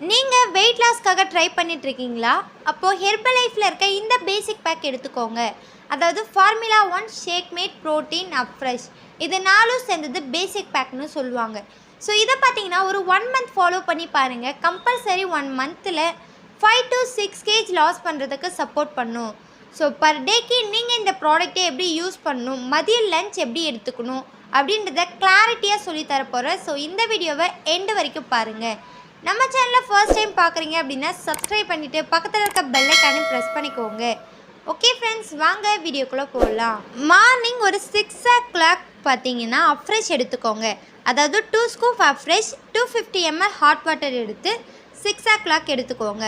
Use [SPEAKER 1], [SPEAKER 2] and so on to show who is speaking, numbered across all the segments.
[SPEAKER 1] நீங்கள் wait லாஸ்க்காக try பண்ணிகிட்ருக்கீங்களா? அப்போது ஹெர்பலைஃப்பில் இருக்க இந்த பேசிக் பேக் எடுத்துக்கோங்க. அதாவது ஃபார்முலா 1 ஷேக் மேட் ப்ரோட்டீன் அப்ஃப்ரெஷ். இது 4ம் சேர்ந்தது பேசிக் பேக்னு சொல்லுவாங்க. ஸோ இதை பார்த்தீங்கன்னா ஒரு 1 மந்த் ஃபாலோ பண்ணி பாருங்கள். கம்பல்சரி 1 மந்தில் 5 to 6 kg லாஸ் பண்ணுறதுக்கு சப்போர்ட் பண்ணும். ஸோ பர் டேக்கு நீங்கள் இந்த ப்ராடக்ட்டை எப்படி யூஸ் பண்ணணும், மதியம் லஞ்ச் எப்படி எடுத்துக்கணும் அப்படின்றத கிளாரிட்டியாக சொல்லித்தர போகிறேன். ஸோ இந்த வீடியோவை எண்டு வரைக்கும் பாருங்கள். நம்ம சேனலை ஃபர்ஸ்ட் டைம் பார்க்குறீங்க அப்படின்னா சப்ஸ்கிரைப் பண்ணிவிட்டு பக்கத்தில் இருக்க பெல் ஐக்கானை ப்ரெஸ் பண்ணிக்கோங்க. ஓகே ஃப்ரெண்ட்ஸ், வாங்க வீடியோக்குள்ளே போகலாம். மார்னிங் ஒரு 6 o'clock பார்த்தீங்கன்னா அப்ஃப்ரெஷ் எடுத்துக்கோங்க. அதாவது 2 scoop அப்ஃப்ரெஷ் 250 ml ஹாட் வாட்டர் எடுத்து 6 o'clock எடுத்துக்கோங்க.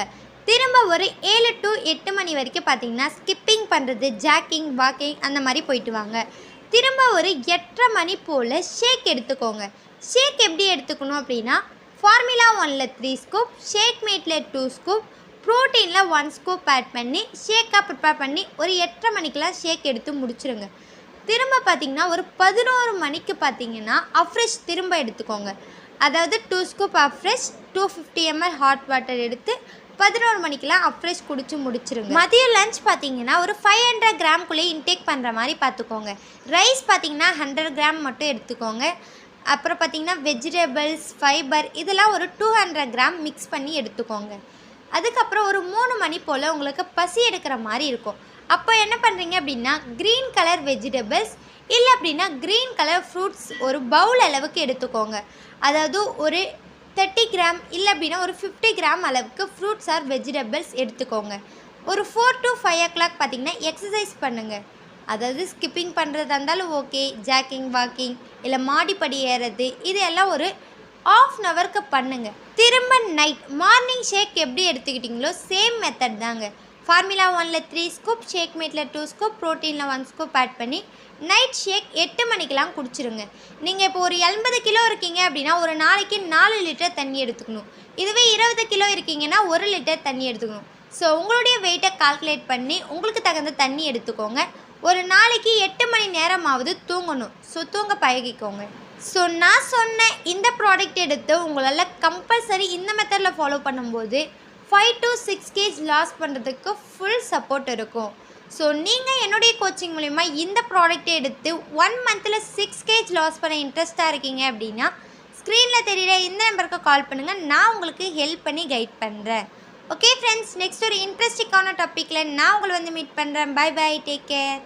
[SPEAKER 1] திரும்ப ஒரு 7 to 8 மணி வரைக்கும் பார்த்தீங்கன்னா ஸ்கிப்பிங் பண்ணுறது, ஜாக்கிங், வாக்கிங் அந்த மாதிரி போயிட்டு வாங்க. திரும்ப ஒரு 8:30 மணி போல் ஷேக் எடுத்துக்கோங்க. ஷேக் எப்படி எடுத்துக்கணும் அப்படின்னா ஃபார்முலா 1ல் 3 scoop, ஷேக் மேட்டில் 2 scoop, ப்ரோட்டீனில் 1 scoop ஆட் பண்ணி ஷேக்காக ப்ரிப்பேர் பண்ணி ஒரு 8:30 மணிக்கெலாம் ஷேக் எடுத்து முடிச்சுருங்க. திரும்ப பார்த்திங்கன்னா ஒரு 11 மணிக்கு பார்த்திங்கன்னா அப்ஃப்ரெஷ் திரும்ப எடுத்துக்கோங்க. அதாவது 2 scoop அப்ஃப்ரெஷ் 250 ml ஹாட் வாட்டர் எடுத்து 11 மணிக்கெலாம் அப்ஃப்ரெஷ் குடிச்சு முடிச்சிருங்க. மதியம் லஞ்ச் பார்த்தீங்கன்னா ஒரு 500 கிராம்குள்ளே இன்டேக் பண்ணுற மாதிரி பார்த்துக்கோங்க. ரைஸ் பார்த்தீங்கன்னா 100 கிராம் மட்டும் எடுத்துக்கோங்க. அப்புறம் பார்த்திங்கன்னா வெஜிடபிள்ஸ், ஃபைபர் இதெல்லாம் ஒரு 200 கிராம் மிக்ஸ் பண்ணி எடுத்துக்கோங்க. அதுக்கப்புறம் ஒரு 3 மணி போல் உங்களுக்கு பசி எடுக்கிற மாதிரி இருக்கும். அப்போ என்ன பண்ணுறீங்க அப்படின்னா க்ரீன் கலர் வெஜிடபிள்ஸ் இல்லை அப்படின்னா க்ரீன் கலர் ஃப்ரூட்ஸ் ஒரு பவுல் அளவுக்கு எடுத்துக்கோங்க. அதாவது ஒரு 30 கிராம் இல்லை அப்படின்னா ஒரு 50 கிராம் அளவுக்கு ஃப்ரூட்ஸ் ஆர் வெஜிடபிள்ஸ் எடுத்துக்கோங்க. ஒரு 4 to 5 o'clock பார்த்திங்கன்னா எக்ஸசைஸ் பண்ணுங்கள். அதாவது ஸ்கிப்பிங் பண்ணுறதா இருந்தாலும் ஓகே, ஜாக்கிங், வாக்கிங் இல்லை மாடிப்படி ஏறுறது இது எல்லாம் ஒரு ½ an hourக்கு பண்ணுங்கள். திரும்ப நைட் மார்னிங் ஷேக் எப்படி எடுத்துக்கிட்டிங்களோ சேம் மெத்தட் தாங்க. ஃபார்முலா 1ல் 3 scoop, ஷேக் மேட்டில் 2 scoop, ப்ரோட்டீனில் 1 scoop ஆட் பண்ணி நைட் ஷேக் 8 மணிக்கெலாம் குடிச்சிருங்க. நீங்கள் இப்போ ஒரு 80 கிலோ இருக்கீங்க அப்படின்னா ஒரு நாளைக்கு 4 லிட்டர் தண்ணி எடுத்துக்கணும். இதுவே 20 கிலோ இருக்கீங்கன்னா 1 லிட்டர் தண்ணி எடுத்துக்கணும். ஸோ உங்களுடைய வெயிட்டை கால்குலேட் பண்ணி உங்களுக்கு தகுந்த தண்ணி எடுத்துக்கோங்க. ஒரு நாளைக்கு 8 மணி நேரமாவது தூங்கணும். ஸோ தூங்க பழகிக்கோங்க. ஸோ நான் சொன்ன இந்த ப்ராடக்ட் எடுத்து உங்களால் கம்பல்சரி இந்த மெத்தடில் ஃபாலோ பண்ணும்போது 5 to 6 kg லாஸ் பண்ணுறதுக்கு ஃபுல் சப்போர்ட் இருக்கும். ஸோ நீங்கள் என்னுடைய கோச்சிங் மூலிமா இந்த ப்ராடக்ட்டை எடுத்து 1 மந்தில் 6 kg லாஸ் பண்ண இன்ட்ரெஸ்ட்டாக இருக்கீங்க அப்படின்னா ஸ்க்ரீனில் தெரிகிற இந்த நம்பருக்கு கால் பண்ணுங்கள். நான் உங்களுக்கு ஹெல்ப் பண்ணி கைட் பண்ணுறேன். ஓகே ஃப்ரெண்ட்ஸ், நெக்ஸ்ட் ஒரு இன்ட்ரெஸ்டிங்கான டாப்பிக்கில் நான் உங்களை வந்து மீட் பண்ணுறேன். Bye bye, take care.